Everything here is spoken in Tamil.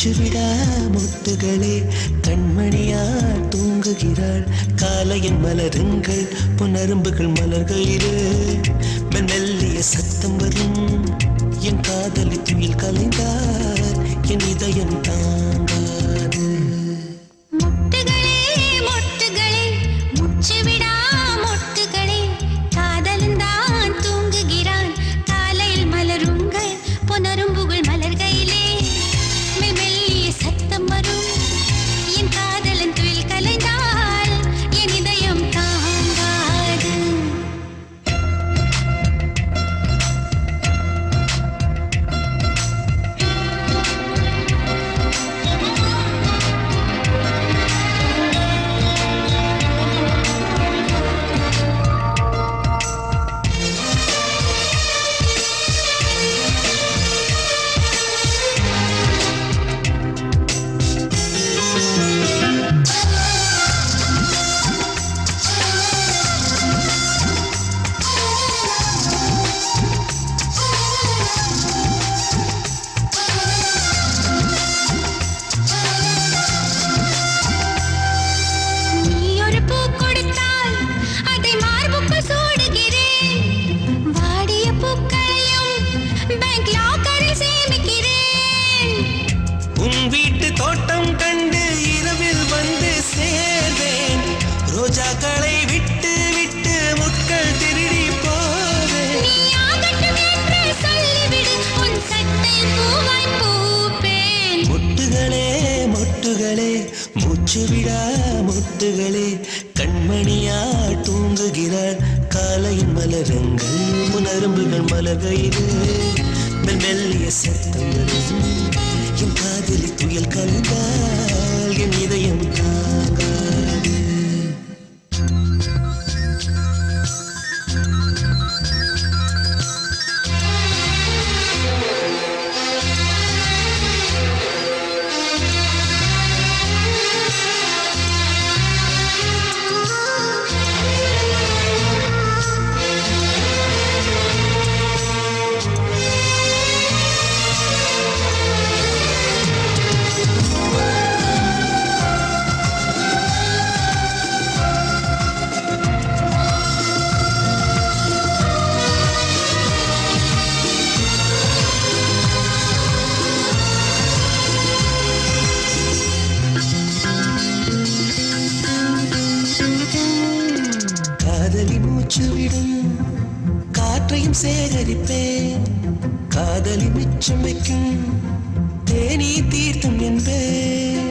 மூச்சுவிடா முத்துகளே கண்மணியார் தூங்குகிறாள் காலையின் மலருங்கள் புனரும்புகள் மலர்களிலே மெல்லிய சத்தம் வரும் என் காதலி துயில் கலைந்தார் என் இதயம் தாங்காது வீட்டு தோட்டம் கண்டு இரவில் வந்து சேர்வேன் ரோஜாக்களை விட்டு விட்டு முட்கள் திருடி போவேன் முட்டுகளே முட்டுகளே மூச்சுவிடா முட்டுகளே கண்மணியா தூங்குகிறாள் காலையின் மலருங்கள் புனரும்புகள் மலர்கையிலே மெல்லிய சத்தம் வரும் என் காதலி துயில் கலந்தால் என் இதயம் தாங்காது காதலி மூச்சுவிடும் காற்றையும் சேகரிப்பேன் காதலி மிச்சம் வைக்கும் தேனி தீர்த்தம் என்பேன்